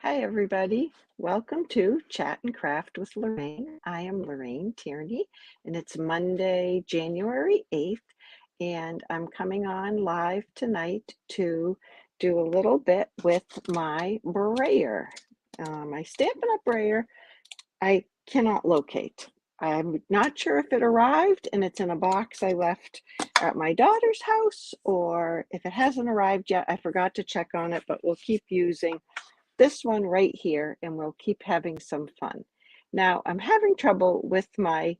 Hi, everybody. Welcome to Chat and Craft with Lorraine. I am Lorraine Tierney, and it's Monday, January 8th, and I'm coming on live tonight to do a little bit with my brayer. My Stampin' Up! Brayer I cannot locate. I'm not sure if it arrived and it's in a box I left at my daughter's house, or if it hasn't arrived yet, I forgot to check on it, but we'll keep using this one right here and we'll keep having some fun. Now, I'm having trouble with my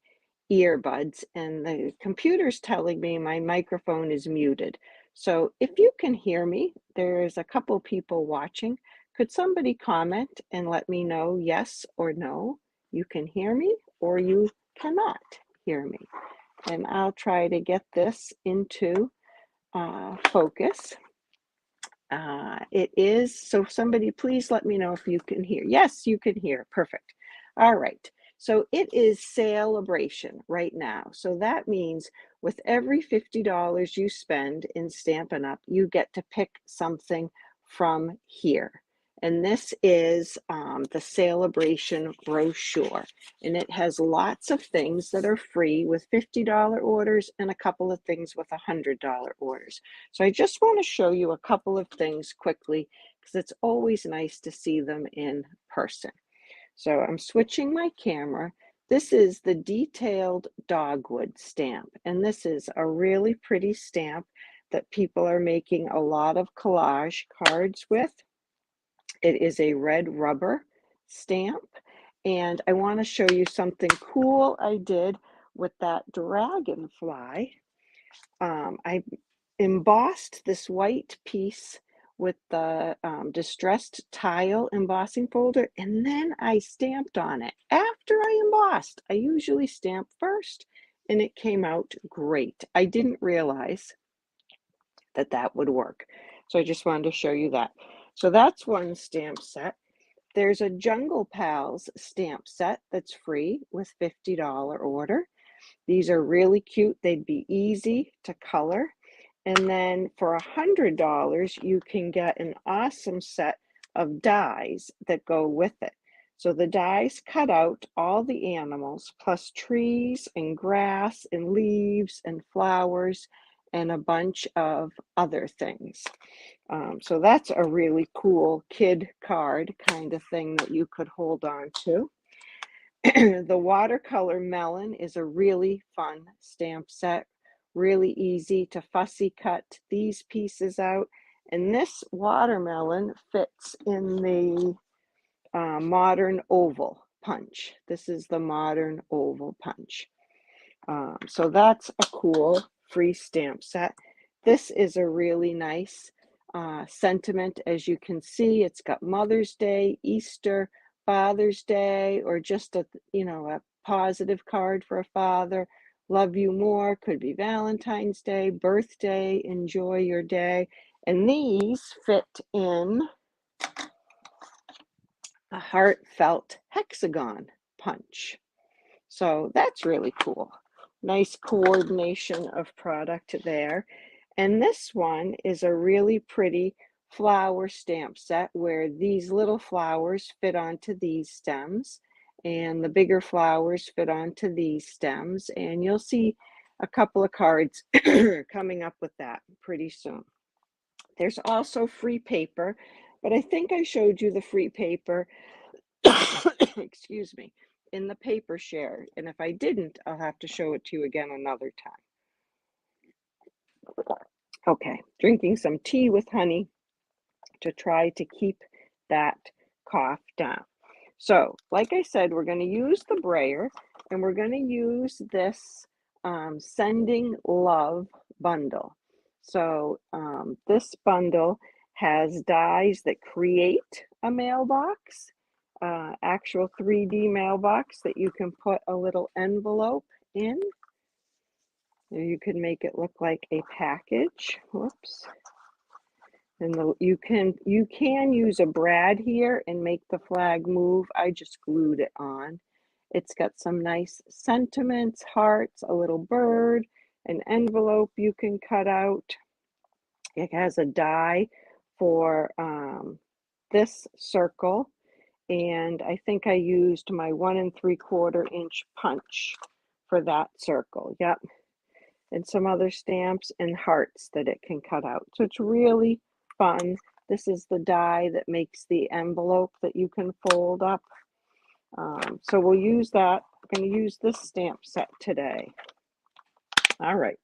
earbuds and the computer's telling me my microphone is muted. So if you can hear me, there's a couple people watching. Could somebody comment and let me know yes or no? You can hear me or you cannot hear me. And I'll try to get this into focus. It is, so somebody please let me know if you can hear. Yes, you can hear. Perfect. All right. So it is Sale-a-bration right now. So that means with every $50 you spend in Stampin' Up, you get to pick something from here. And this is the Sale-a-bration brochure. And it has lots of things that are free with $50 orders and a couple of things with $100 orders. So I just want to show you a couple of things quickly because it's always nice to see them in person. So I'm switching my camera. This is the detailed dogwood stamp, and this is a really pretty stamp that people are making a lot of collage cards with. It is a red rubber stamp, and I want to show you something cool I did with that dragonfly. I embossed this white piece with the distressed tile embossing folder, and then I stamped on it after I embossed. I usually stamp first, and it came out great. I didn't realize that that would work. So I just wanted to show you that. So that's one stamp set. There's a Jungle Pals stamp set that's free with $50 order. These are really cute. They'd be easy to color. And then for $100, you can get an awesome set of dies that go with it. So the dies cut out all the animals, plus trees and grass and leaves and flowers and a bunch of other things. So that's a really cool kid card kind of thing that you could hold on to. The watercolor melon is a really fun stamp set, really easy to fussy cut these pieces out. And this watermelon fits in the modern oval punch. This is the modern oval punch. So that's a cool free stamp set. This is a really nice sentiment. As you can see, it's got Mother's Day, Easter, Father's Day, or just a positive card for a father. Love you more, could be Valentine's Day, birthday, enjoy your day. And these fit in a heartfelt hexagon punch. So that's really cool. Nice coordination of product there. And this one is a really pretty flower stamp set where these little flowers fit onto these stems and the bigger flowers fit onto these stems. And you'll see a couple of cards coming up with that pretty soon. There's also free paper, but I think I showed you the free paper, excuse me, in the paper share. And if I didn't, I'll have to show it to you again another time. Okay, drinking some tea with honey to try to keep that cough down. So, like I said, we're going to use the brayer and we're going to use this Sending Love bundle. So, this bundle has dies that create a mailbox, actual 3D mailbox that you can put a little envelope in. You can make it look like a package. Whoops. And you can use a brad here and make the flag move. I just glued it on. It's got some nice sentiments, hearts, a little bird, an envelope you can cut out. It has a die for this circle, and I think I used my 1 3/4 inch punch for that circle. Yep. And some other stamps and hearts that it can cut out. So it's really fun. This is the die that makes the envelope that you can fold up. So we'll use that. I'm going to use this stamp set today. All right.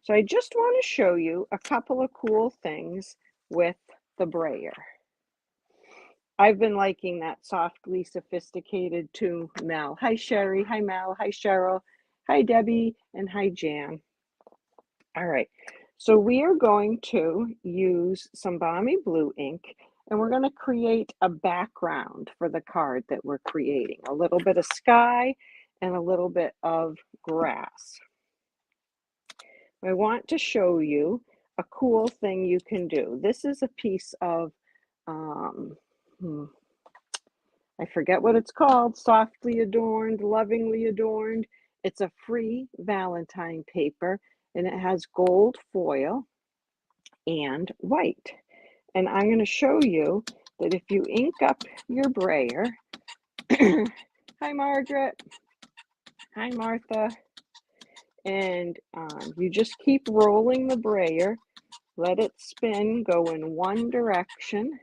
So I just want to show you a couple of cool things with the brayer. I've been liking that softly sophisticated to Mel. Hi, Sherry. Hi, Mel. Hi, Cheryl. Hi, Debbie. And hi, Jan. All right. So we are going to use some Balmy Blue ink, and we're going to create a background for the card that we're creating. A little bit of sky and a little bit of grass. I want to show you a cool thing you can do. This is a piece of I forget what it's called, softly adorned, lovingly adorned. It's a free Valentine paper, and it has gold foil and white. And I'm going to show you that if you ink up your brayer, hi Margaret, hi Martha, and you just keep rolling the brayer, let it spin, go in one direction,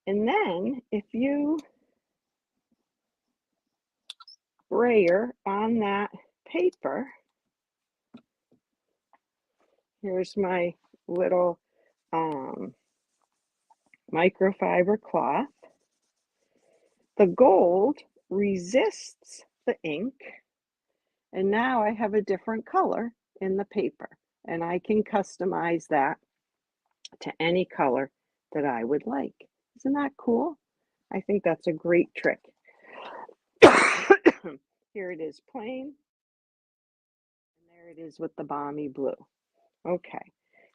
and then if you brayer on that paper, here's my little microfiber cloth. The gold resists the ink, and now I have a different color in the paper, and I can customize that to any color that I would like. Isn't that cool? I think that's a great trick. Here it is plain, and there it is with the Balmy Blue. Okay,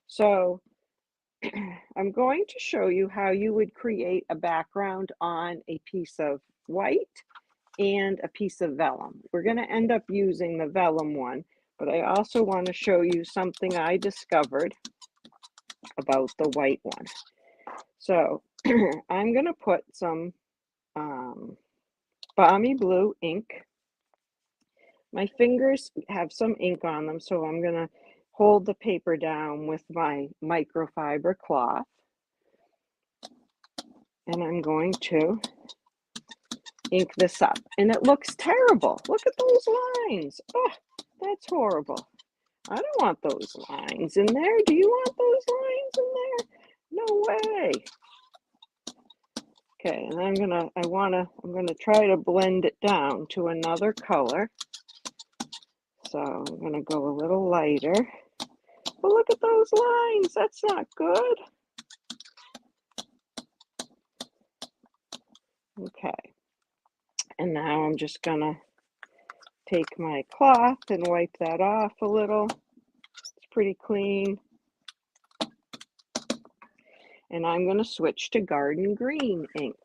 so I'm going to show you how you would create a background on a piece of white and a piece of vellum. We're going to end up using the vellum one, but I also want to show you something I discovered about the white one. So I'm going to put some Balmy Blue ink. My fingers have some ink on them, so I'm going to hold the paper down with my microfiber cloth. And I'm going to ink this up. And it looks terrible. Look at those lines. Oh, that's horrible. I don't want those lines in there. Do you want those lines in there? No way. Okay, and I'm gonna try to blend it down to another color. So I'm gonna go a little lighter. But look at those lines. That's not good. Okay. And now I'm just gonna take my cloth and wipe that off a little. It's pretty clean. And I'm going to switch to garden green ink.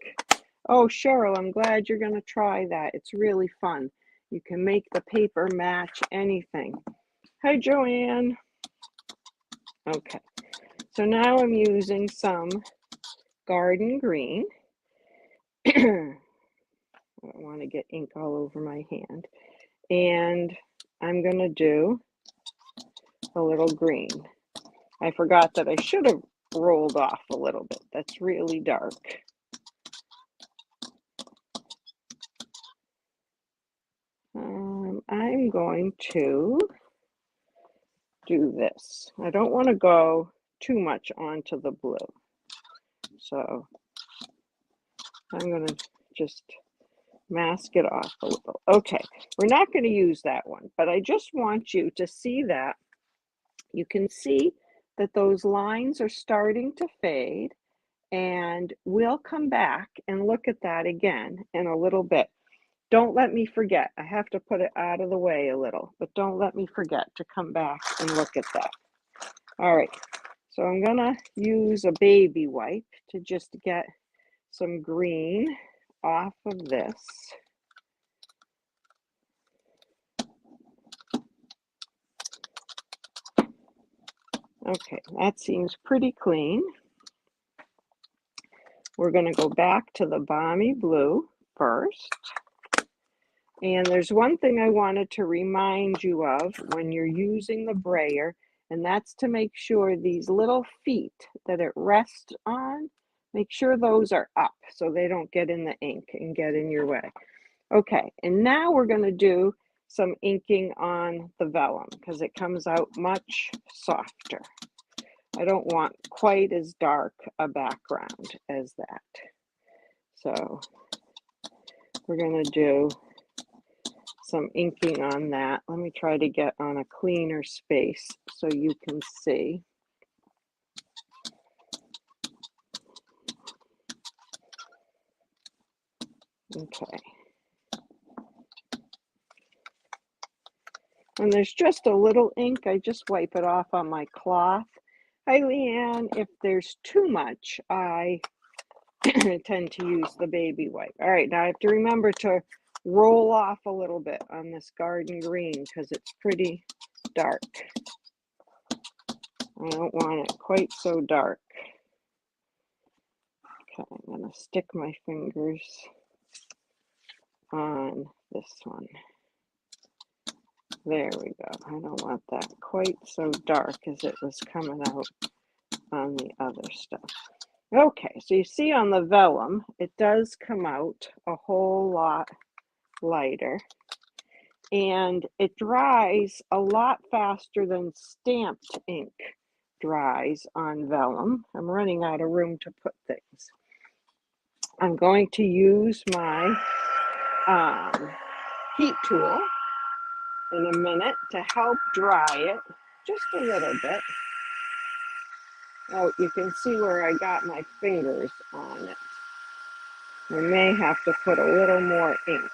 Oh, Cheryl, I'm glad you're going to try that. It's really fun. You can make the paper match anything. Hi, Joanne. Okay, so now I'm using some garden green. I don't want to get ink all over my hand. And I'm going to do a little green. I forgot that I should have rolled off a little bit. That's really dark. I'm going to do this. I don't want to go too much onto the blue. So I'm going to just mask it off a little. Okay, we're not going to use that one, but I just want you to see that. You can see that those lines are starting to fade, and we'll come back and look at that again in a little bit. Don't let me forget. I have to put it out of the way a little, but don't let me forget to come back and look at that. All right, so I'm gonna use a baby wipe to just get some green off of this. Okay, that seems pretty clean. We're going to go back to the Balmy Blue first. And there's one thing I wanted to remind you of when you're using the brayer, and that's to make sure these little feet that it rests on, make sure those are up so they don't get in the ink and get in your way. Okay, and now we're going to do some inking on the vellum because it comes out much softer. I don't want quite as dark a background as that. So we're going to do some inking on that. Let me try to get on a cleaner space so you can see. Okay. And there's just a little ink. I just wipe it off on my cloth. Hi, Leanne. If there's too much, I tend to use the baby wipe. All right, now I have to remember to roll off a little bit on this garden green because it's pretty dark. I don't want it quite so dark. Okay, I'm going to stick my fingers on this one. There we go. I don't want that quite so dark as it was coming out on the other stuff. Okay, so you see on the vellum, it does come out a whole lot lighter, and it dries a lot faster than stamped ink dries on vellum. I'm running out of room to put things. I'm going to use my heat tool in a minute to help dry it just a little bit. Oh, you can see where I got my fingers on it. I may have to put a little more ink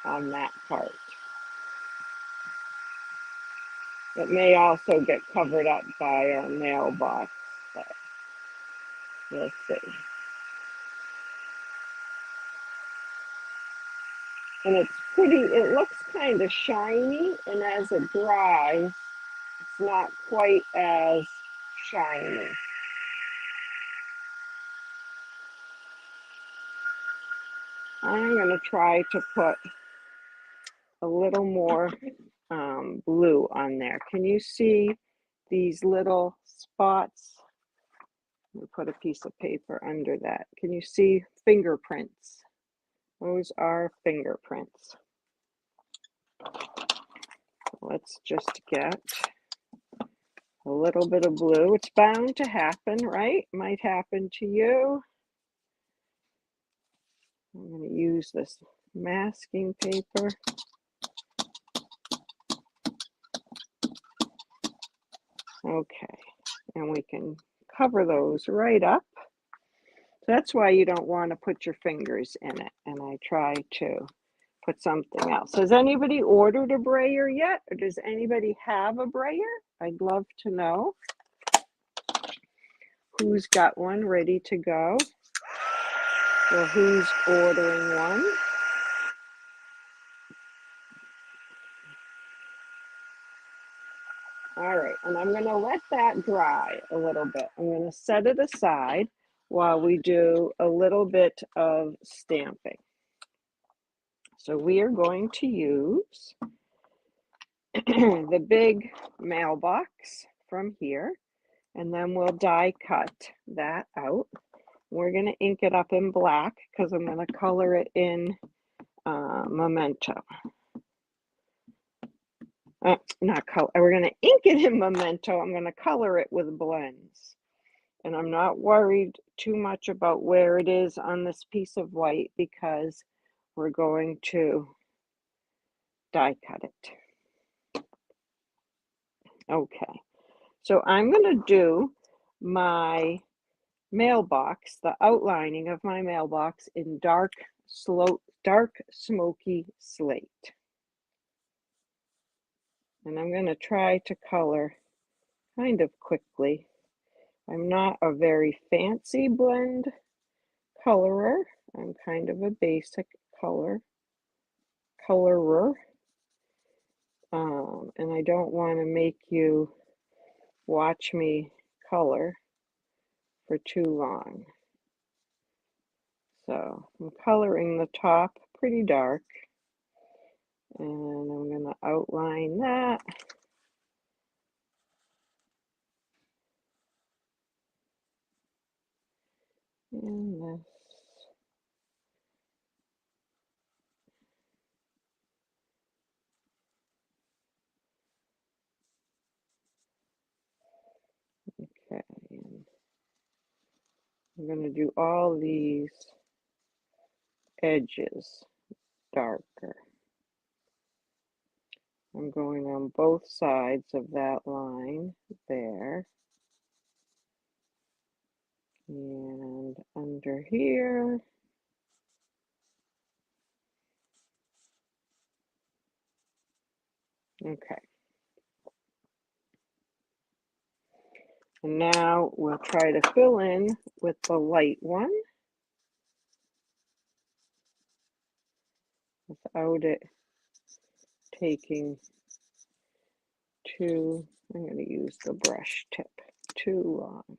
on that part. It may also get covered up by our mailbox, but we'll see. And it's pretty, it looks kind of shiny, and as it dries, it's not quite as shiny. I'm going to try to put a little more blue on there. Can you see these little spots? Let me put a piece of paper under that. Can you see fingerprints? Those are fingerprints. Let's just get a little bit of blue. It's bound to happen, right? Might happen to you. I'm going to use this masking paper. Okay, and we can cover those right up. That's why you don't want to put your fingers in it. And I try to put something else. Has anybody ordered a brayer yet? Or does anybody have a brayer? I'd love to know who's got one ready to go or who's ordering one. All right, and I'm going to let that dry a little bit. I'm going to set it aside while we do a little bit of stamping. So we are going to use the big mailbox from here, and then we'll die cut that out. We're going to ink it up in black because I'm going to color it in Memento. Not color, we're going to ink it in Memento. I'm going to color it with blends. And I'm not worried too much about where it is on this piece of white because we're going to die cut it. Okay, so I'm going to do my mailbox, the outlining of my mailbox in dark smoky slate. And I'm going to try to color kind of quickly. I'm not a very fancy blend colorer. I'm kind of a basic colorer. And I don't want to make you watch me color for too long. So I'm coloring the top pretty dark, and I'm going to outline that. And this. Okay, and I'm going to do all these edges darker. I'm going on both sides of that line there. And under here. Okay. And now we'll try to fill in with the light one without it taking too, I'm going to use the brush tip, too long.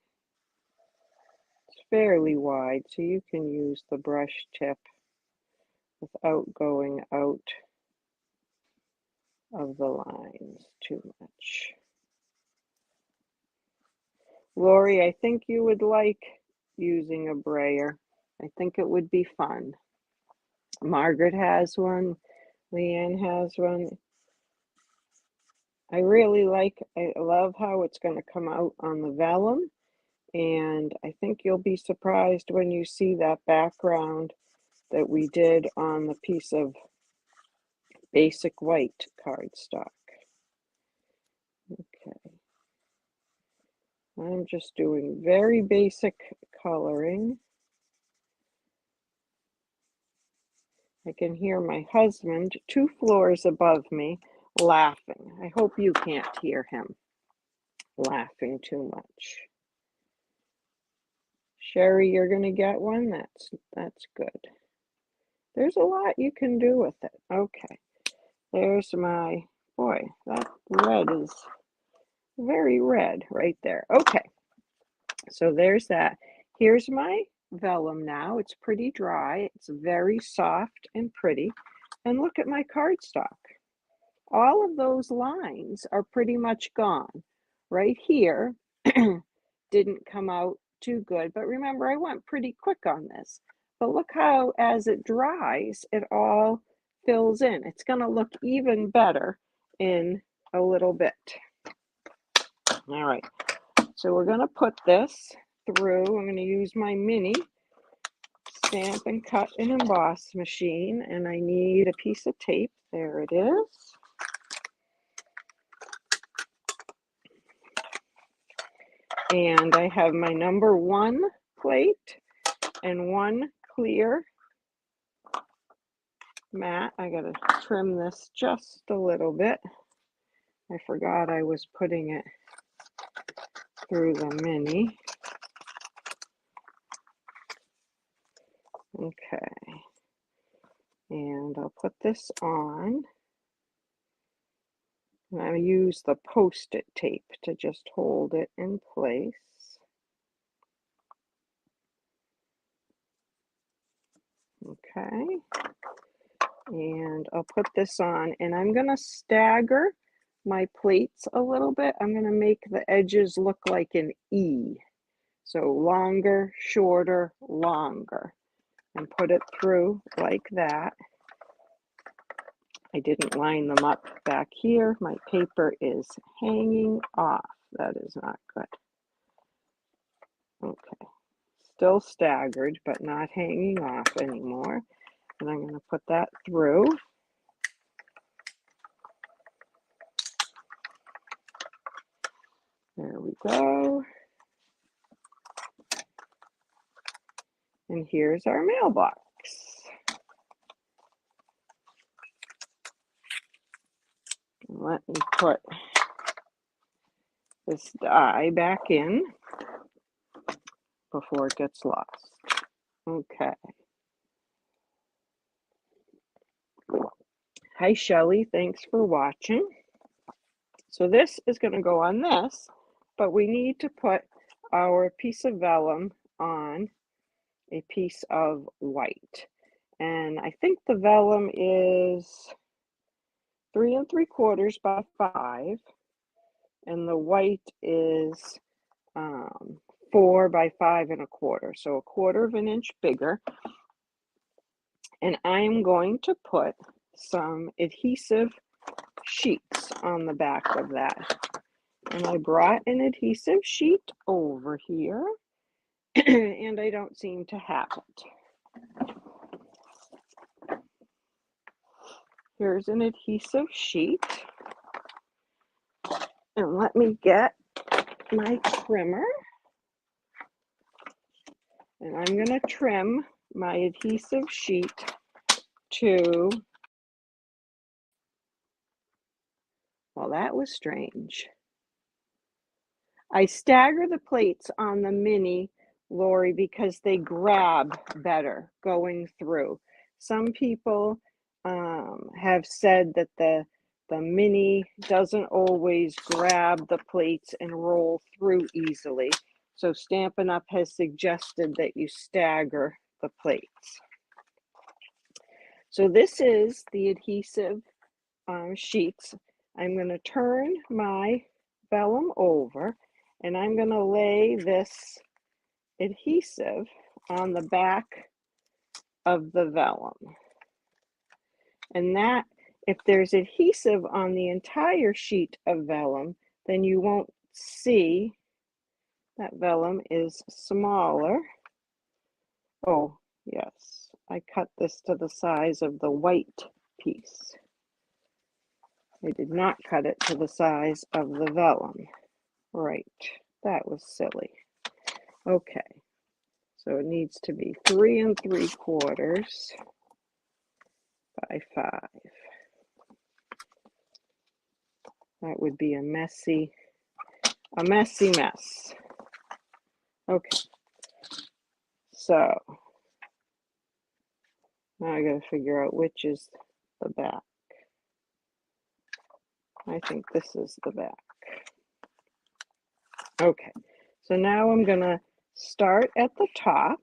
It's fairly wide, so you can use the brush tip without going out of the lines too much. Lori, I think you would like using a brayer. I think it would be fun. Margaret has one. Leanne has one. I love how it's going to come out on the vellum. And I think you'll be surprised when you see that background that we did on the piece of basic white cardstock. Okay. I'm just doing very basic coloring. I can hear my husband 2 floors above me laughing. I hope you can't hear him laughing too much. Sherry, you're going to get one? That's good. There's a lot you can do with it. Okay. There's my, boy, that red is very red right there. Okay. So there's that. Here's my vellum now. It's pretty dry. It's very soft and pretty. And look at my cardstock. All of those lines are pretty much gone. Right here didn't come out too good, but remember I went pretty quick on this. But look how as it dries, it all fills in. It's going to look even better in a little bit. All right, so we're going to put this through. I'm going to use my mini stamp and cut and emboss machine, and I need a piece of tape. There it is. And I have my number 1 plate and 1 clear mat. I gotta trim this just a little bit. I forgot I was putting it through the mini. Okay. And I'll put this on. And I use the Post-it tape to just hold it in place. Okay. And I'll put this on, and I'm going to stagger my plates a little bit. I'm going to make the edges look like an E. So longer, shorter, longer. And put it through like that. I didn't line them up back here. My paper is hanging off. That is not good. Okay. Still staggered, but not hanging off anymore. And I'm going to put that through. There we go. And here's our mailbox. Let me put this die back in before it gets lost. Okay. Hi, Shelly. Thanks for watching. So this is going to go on this, but we need to put our piece of vellum on a piece of white. And I think the vellum is 3 3/4 by 5, and the white is 4 by 5 1/4, so 1/4 of an inch bigger. And I am going to put some adhesive sheets on the back of that. And I brought an adhesive sheet over here, and I don't seem to have it. Here's an adhesive sheet. And let me get my trimmer. And I'm going to trim my adhesive sheet to, well, that was strange. I stagger the plates on the mini, Lori, because they grab better going through. Some people have said that the mini doesn't always grab the plates and roll through easily. So Stampin' Up! Has suggested that you stagger the plates. So this is the adhesive sheets. I'm going to turn my vellum over, and I'm going to lay this adhesive on the back of the vellum. And that, if there's adhesive on the entire sheet of vellum, then you won't see that vellum is smaller. Oh, yes, I cut this to the size of the white piece. I did not cut it to the size of the vellum. Right, that was silly. Okay, so it needs to be 3 3/4 by 5. That would be a messy mess. Okay, so now I gotta figure out which is the back. I think this is the back. Okay, so now I'm gonna start at the top,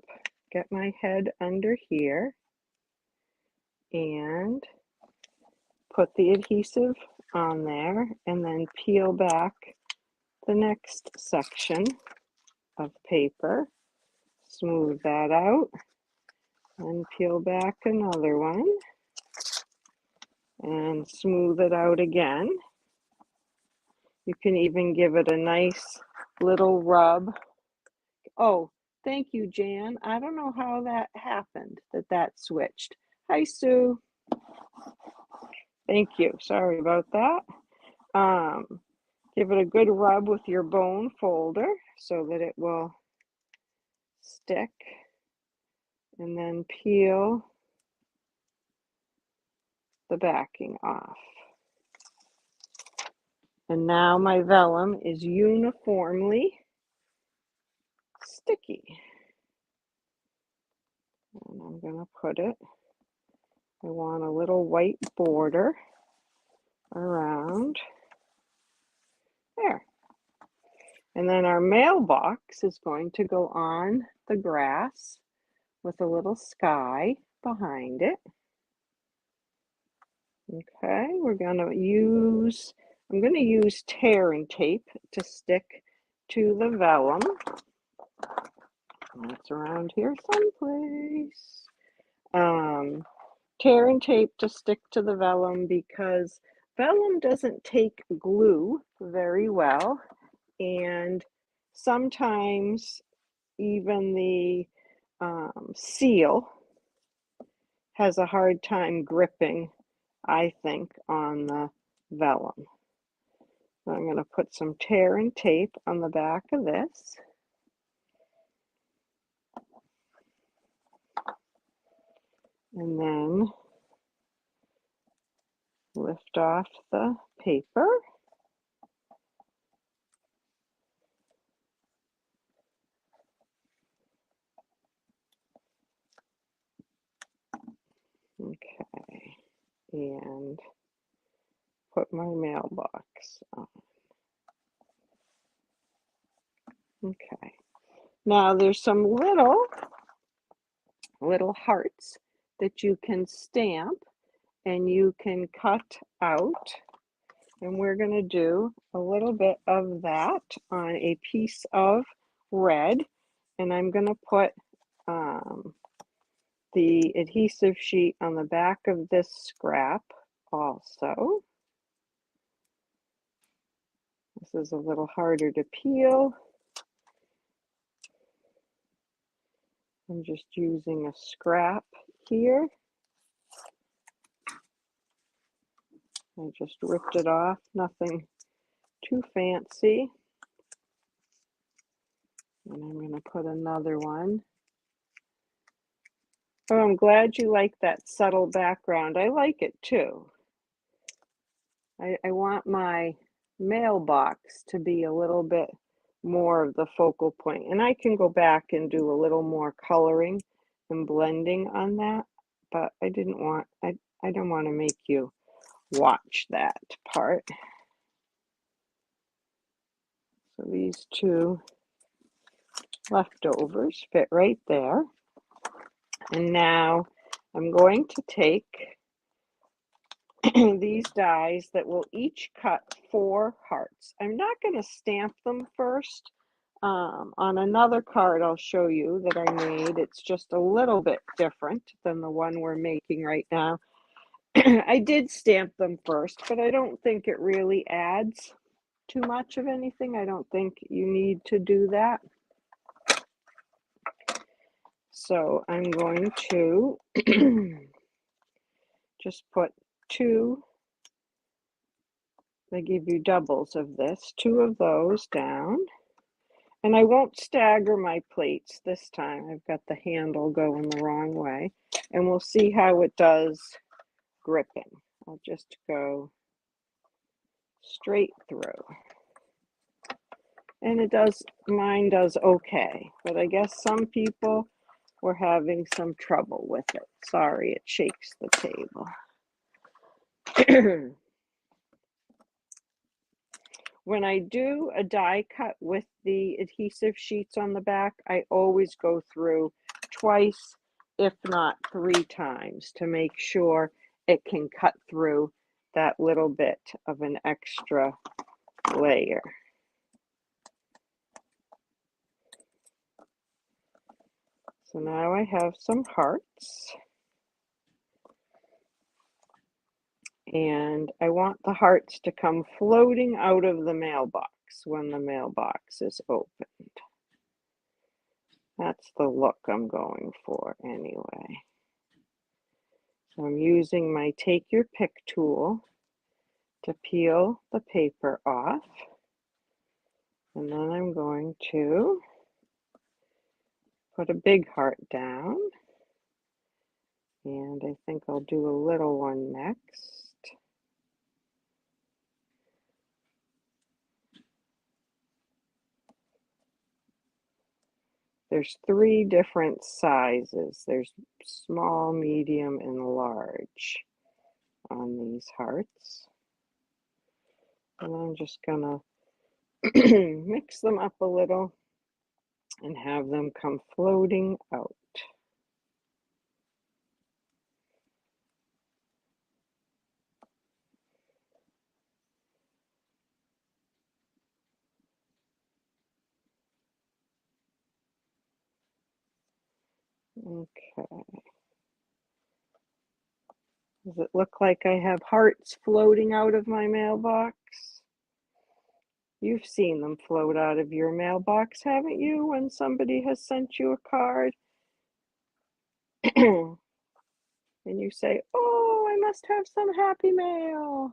get my head under here, and put the adhesive on there, and then peel back the next section of paper, smooth that out, and peel back another one, and smooth it out again. You can even give it a nice little rub. Oh, thank you, Jan. I don't know how that happened, that switched. Hi, Sue. Thank you. Sorry about that. Give it a good rub with your bone folder so that it will stick, and then peel the backing off. And now my vellum is uniformly sticky. And I'm going to put it, I want a little white border around there. And then our mailbox is going to go on the grass with a little sky behind it. Okay, I'm going to use tear and tape to stick to the vellum. That's around here someplace. Tear and tape to stick to the vellum because vellum doesn't take glue very well, and sometimes even the seal has a hard time gripping, I think, on the vellum. So I'm going to put some tear and tape on the back of this. And then lift off the paper. Okay, and put my mailbox on. Okay, now there's some little little hearts that you can stamp and you can cut out. And we're going to do a little bit of that on a piece of red. And I'm going to put the adhesive sheet on the back of this scrap also. This is a little harder to peel. I'm just using a scrap here. I just ripped it off, nothing too fancy. And I'm going to put another one. Oh, I'm glad you like that subtle background. I like it too. I want my mailbox to be a little bit more of the focal point. And I can go back and do a little more coloring and blending on that, but I don't want to make you watch that part. So these two leftovers fit right there. And now I'm going to take these dies that will each cut 4 hearts. I'm not going to stamp them first. On another card I'll show you that I made. It's just a little bit different than the one we're making right now. I did stamp them first, but I don't think it really adds too much of anything. I don't think you need to do that. So I'm going to just put 2, they give you doubles of this, 2 of those down. And I won't stagger my plates this time. I've got the handle going the wrong way. And we'll see how it does gripping. I'll just go straight through. And it does, mine does okay. But I guess some people were having some trouble with it. Sorry, it shakes the table. When I do a die cut with the adhesive sheets on the back, I always go through twice, if not 3 times, to make sure it can cut through that little bit of an extra layer. So now I have some hearts. And I want the hearts to come floating out of the mailbox when the mailbox is opened. That's the look I'm going for anyway. So I'm using my take your pick tool to peel the paper off. And then I'm going to put a big heart down. And I think I'll do a little one next. There's 3 different sizes. There's small, medium, and large on these hearts. And I'm just gonna mix them up a little and have them come floating out. Okay. Does it look like I have hearts floating out of my mailbox? You've seen them float out of your mailbox, haven't you, when somebody has sent you a card? And you say, oh, I must have some happy mail.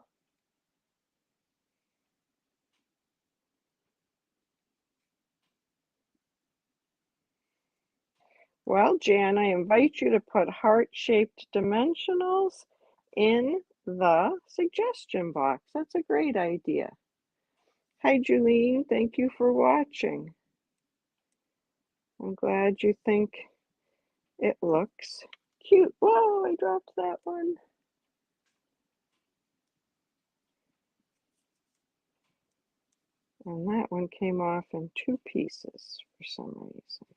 Well, Jan, I invite you to put heart-shaped dimensionals in the suggestion box. That's a great idea. Hi, Julene. Thank you for watching. I'm glad you think it looks cute. Whoa, I dropped that one. And that one came off in 2 pieces for some reason.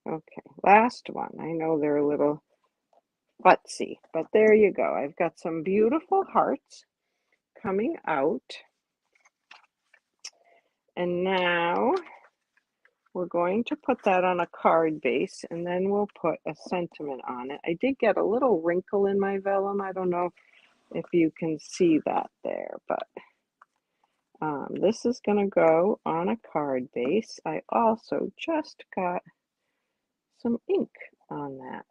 Okay, last one. I know they're a little futzy, but there you go. I've got some beautiful hearts coming out. And now we're going to put that on a card base, and then we'll put a sentiment on it. I did get a little wrinkle in my vellum. I don't know if you can see that there, but this is going to go on a card base. I also just got some ink on that.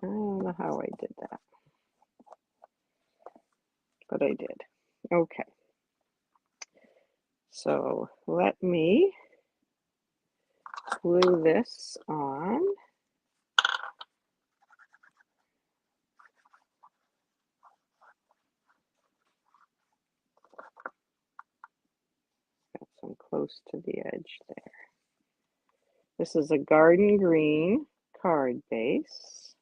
I don't know how I did that, but I did. Okay, so let me glue this on. Got some close to the edge there. This is a garden green card base.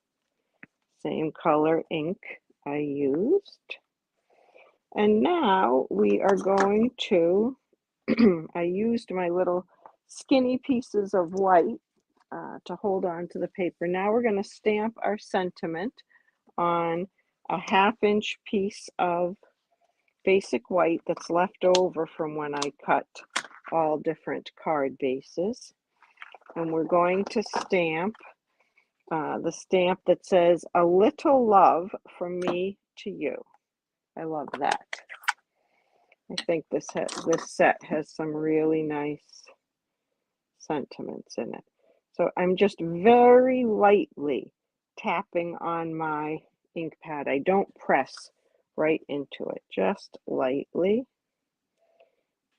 Same color ink I used. And now we are going to, I used my little skinny pieces of white to hold on to the paper. Now we're going to stamp our sentiment on a 1/2-inch piece of basic white that's left over from when I cut all different card bases. And we're going to stamp the stamp that says, "A little love from me to you." I love that. I think this set has some really nice sentiments in it. So I'm just very lightly tapping on my ink pad. I don't press right into it, just lightly.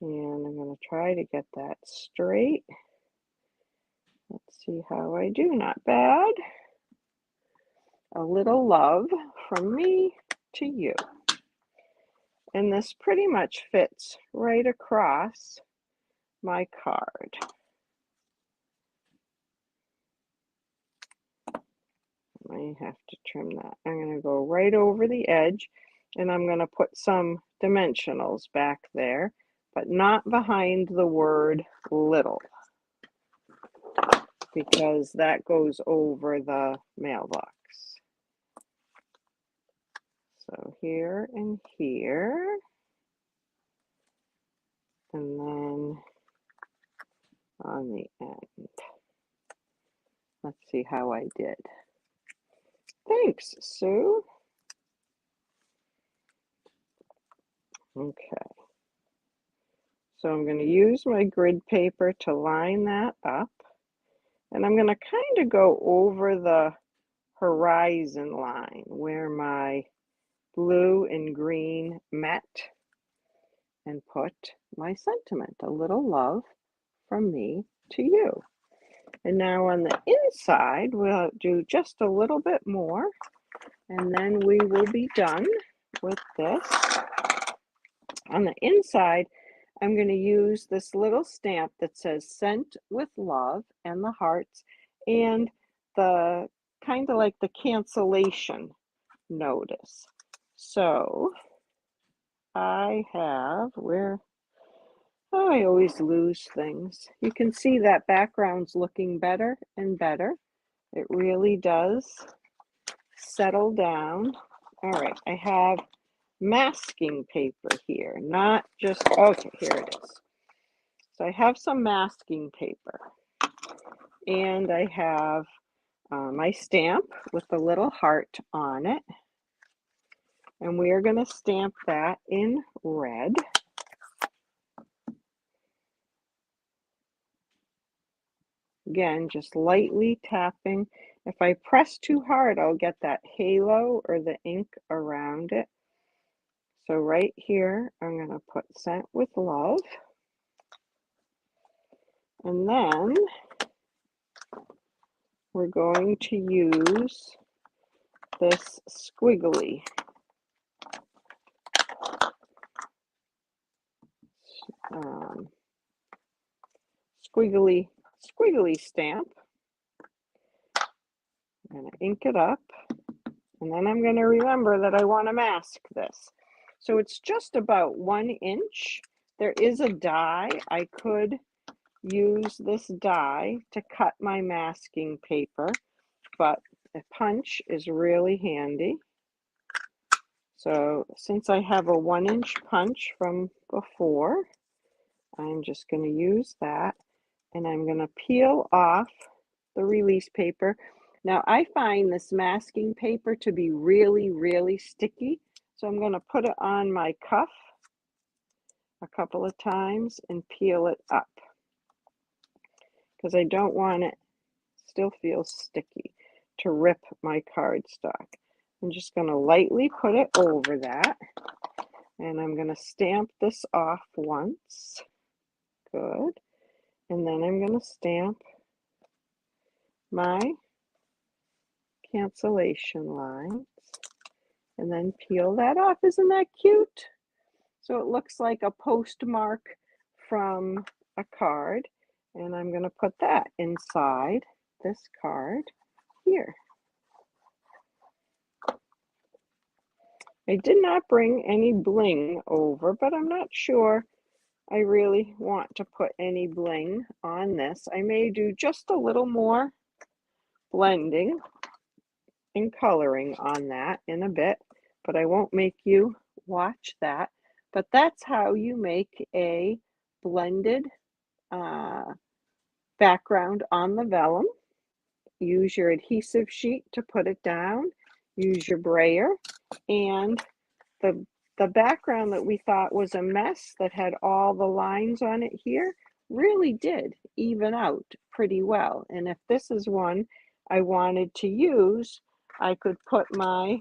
And I'm going to try to get that straight. Let's see how I do. Not bad. A little love from me to you. And this pretty much fits right across my card. I might have to trim that. I'm going to go right over the edge, and I'm going to put some dimensionals back there, but not behind the word little, because that goes over the mailbox. So here and here, and then on the end. Let's see how I did. Thanks, Sue. Okay. So I'm going to use my grid paper to line that up. And I'm going to kind of go over the horizon line where my blue and green met and put my sentiment, a little love from me to you. And now on the inside, we'll do just a little bit more, and then we will be done with this. On the inside, I'm going to use this little stamp that says "Sent with Love" and the hearts, and the kind of like the cancellation notice. So I have, I always lose things. You can see that background's looking better and better. It really does settle down. All right, I have masking paper here, not just, okay, here it is. So I have some masking paper, and I have my stamp with the little heart on it, and we are going to stamp that in red. Again, just lightly tapping. If I press too hard, I'll get that halo or the ink around it. So right here, I'm going to put "Sent with Love." And then we're going to use this squiggly squiggly stamp. I'm going to ink it up, and then I'm going to remember that I want to mask this. So it's just about 1 inch. There is a die. I could use this die to cut my masking paper, but a punch is really handy. So since I have a 1-inch punch from before, I'm just going to use that, and I'm going to peel off the release paper. Now I find this masking paper to be really, really sticky, so I'm going to put it on my cuff a couple of times and peel it up because I don't want it still feels sticky to rip my cardstock. I'm just going to lightly put it over that, and I'm going to stamp this off once. Good. And then I'm going to stamp my cancellation lines and then peel that off. Isn't that cute? So it looks like a postmark from a card, and I'm going to put that inside this card here. I did not bring any bling over, but I'm not sure I really want to put any bling on this. I may do just a little more blending and coloring on that in a bit, but I won't make you watch that. But that's how you make a blended background on the vellum. Use your adhesive sheet to put it down. Use your brayer, and the background that we thought was a mess that had all the lines on it here really did even out pretty well. And if this is one I wanted to use, I could put my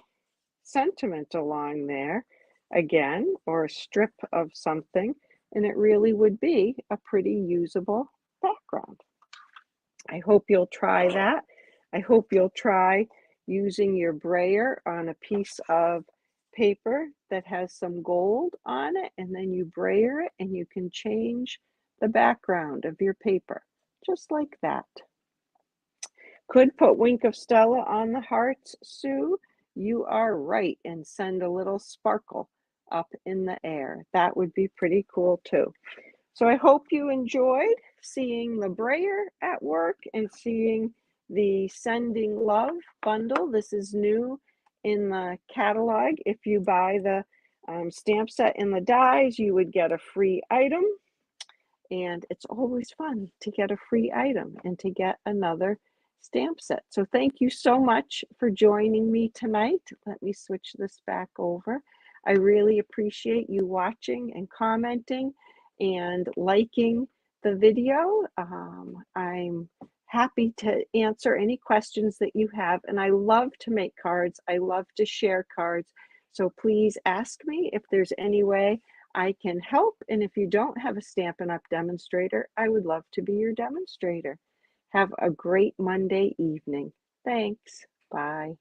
sentiment along there again, or a strip of something, and it really would be a pretty usable background. I hope you'll try that. I hope you'll try using your brayer on a piece of paper that has some gold on it, and then you brayer it and you can change the background of your paper just like that. Could put Wink of Stella on the hearts, Sue. You are right, and send a little sparkle up in the air. That would be pretty cool too. So I hope you enjoyed seeing the brayer at work and seeing the Sending Love bundle. This is new in the catalog. If you buy the stamp set in the dies, you would get a free item. And it's always fun to get a free item and to get another stamp set. So thank you so much for joining me tonight. Let me switch this back over. I really appreciate you watching and commenting and liking the video. I'm happy to answer any questions that you have, and I love to make cards. I love to share cards. So please ask me if there's any way I can help. And if you don't have a Stampin' Up! Demonstrator, I would love to be your demonstrator. Have a great Monday evening. Thanks. Bye.